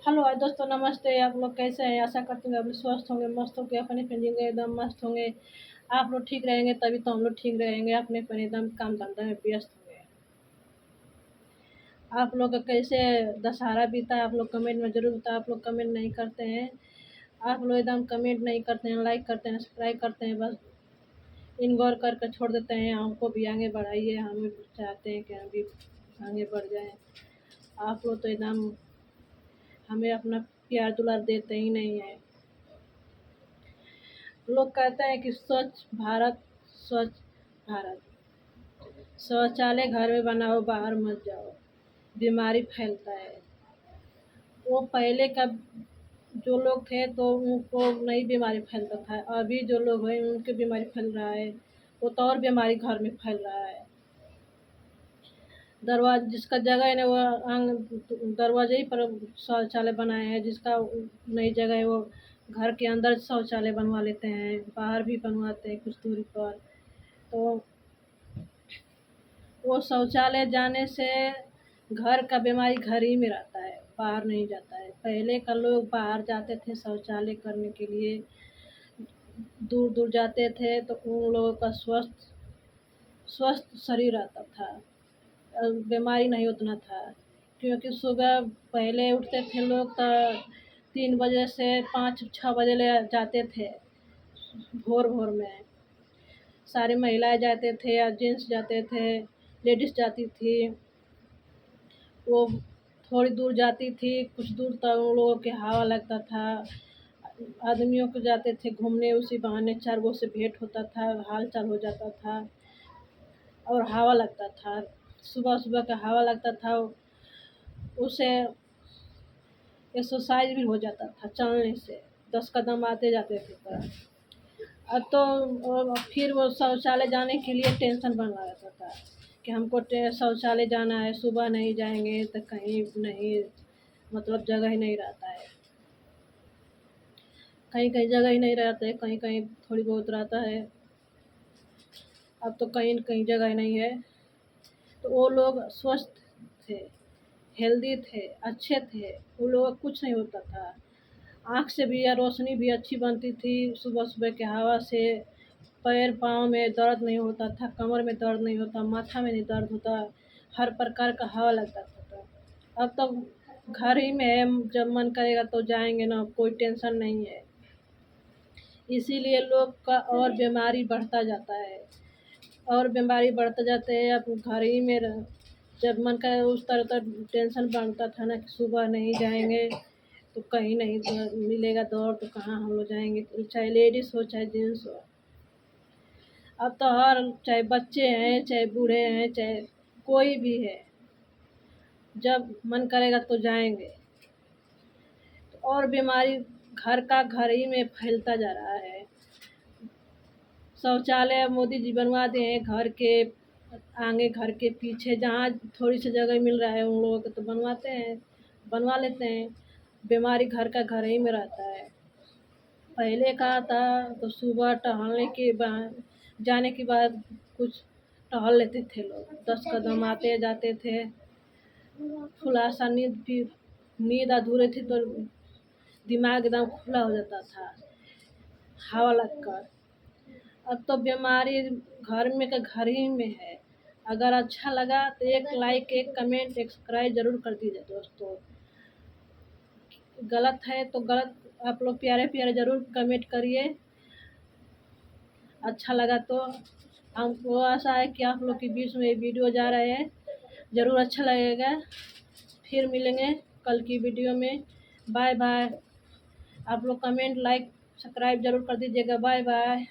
Hello hi दोस्तों, नमस्ते। आप लोग कैसे हैं? आशा करती हूँ आप लोग स्वस्थ होंगे, मस्त होंगे, अपने जिंदगी एकदम मस्त होंगे। आप लोग ठीक रहेंगे तभी तो हम लोग ठीक रहेंगे, अपने पर एकदम काम धंधा में व्यस्त होंगे। आप लोग का कैसे दशहरा बीता, आप लोग कमेंट में ज़रूर बताओ। आप लोग कमेंट नहीं करते हैं, आप लोग एकदम कमेंट नहीं करते हैं, लाइक करते हैं, सब्सक्राइब करते हैं, बस इग्नोर करके छोड़ देते हैं। हमको भी आगे बढ़ाइए, हम भी चाहते हैं कि हम भी आगे बढ़ जाएँ। आप लोग तो एकदम हमें अपना प्यार दुलार देते ही नहीं हैं। लोग कहते हैं कि स्वच्छ भारत, शौचालय घर में बनाओ, बाहर मत जाओ, बीमारी फैलता है। वो पहले का जो लोग थे तो उनको नहीं बीमारी फैलता था, अभी जो लोग हैं उनके बीमारी फैल रहा है। वो तो और बीमारी घर में फैल रहा है। जिसका जगह है ना वो दरवाजे ही पर शौचालय बनाए हैं, जिसका नई जगह है वो घर के अंदर शौचालय बनवा लेते हैं, बाहर भी बनवाते हैं कुछ दूरी पर। तो वो शौचालय जाने से घर का बीमारी घर ही में रहता है, बाहर नहीं जाता है। पहले का लोग बाहर जाते थे शौचालय करने के लिए, दूर दूर जाते थे, तो उन लोगों का स्वस्थ स्वस्थ शरीर रहता था, बीमारी नहीं उतना था। क्योंकि सुबह पहले उठते थे लोग तो 3 बजे से 5-6 बजे ले जाते थे, भोर भोर में सारी महिलाएं जाते थे या जेंट्स जाते थे, लेडीज जाती थी। वो थोड़ी दूर जाती थी, कुछ दूर तक उन लोगों के हवा लगता था। आदमियों को जाते थे घूमने, उसी बहाने 4 गो से भेंट होता था, हाल चाल हो जाता था और हवा लगता था। सुबह सुबह का हवा लगता था, उससे एक्सरसाइज भी हो जाता था चलने से, 10 कदम आते जाते थे तो। अब तो फिर वो शौचालय जाने के लिए टेंशन बना रहता था कि हमको शौचालय जाना है, सुबह नहीं जाएंगे तो कहीं नहीं, मतलब जगह ही नहीं रहता है। कहीं कहीं जगह ही नहीं रहता है, कहीं कहीं थोड़ी बहुत रहता है। अब तो कहीं कहीं जगह नहीं है। तो वो लोग स्वस्थ थे, हेल्दी थे, अच्छे थे, वो लोग को कुछ नहीं होता था। आँख से भी या रोशनी भी अच्छी बनती थी सुबह सुबह के हवा से। पैर पाँव में दर्द नहीं होता था, कमर में दर्द नहीं होता, माथा में नहीं दर्द होता, हर प्रकार का हवा लगता था। तो अब तो घर ही में है, जब मन करेगा तो जाएंगे ना, कोई टेंशन नहीं है। इसीलिए लोग का और बीमारी बढ़ता जाता है, और बीमारी बढ़ते जाते हैं। अब घर ही में जब मन करे उस तरह तो टेंशन बनता था ना कि सुबह नहीं जाएंगे तो कहीं नहीं मिलेगा दौड़, तो कहाँ हम लोग जाएंगे, तो चाहे लेडीज हो चाहे जेंट्स हो। अब तो हर, चाहे बच्चे हैं चाहे बूढ़े हैं चाहे कोई भी है, जब मन करेगा तो जाएंगे। तो और बीमारी घर का घर ही में फैलता जा रहा है। शौचालय मोदी जी बनवा दिए हैं घर के आगे, घर के पीछे, जहाँ थोड़ी सी जगह मिल रहा है उन लोगों को तो बनवाते हैं, बनवा लेते हैं। बीमारी घर का घर ही में रहता है। पहले का था तो सुबह टहलने के बाद, जाने के बाद कुछ टहल लेते थे लोग, 10 कदम आते जाते थे। थोड़ा सा नींद अधूरे थी तो दिमाग एकदम खुला हो जाता था हवा लगकर। अब तो बीमारी घर में का घर ही में है। अगर अच्छा लगा तो एक लाइक, एक कमेंट, एक सब्सक्राइब जरूर कर दीजिए दोस्तों। गलत है तो गलत आप लोग प्यारे प्यारे जरूर कमेंट करिए। अच्छा लगा तो हमको आशा है कि आप लोग के बीच में वीडियो जा रहे हैं, ज़रूर अच्छा लगेगा। फिर मिलेंगे कल की वीडियो में। Bye bye. आप लोग कमेंट, लाइक, सब्सक्राइब जरूर कर दीजिएगा। Bye bye.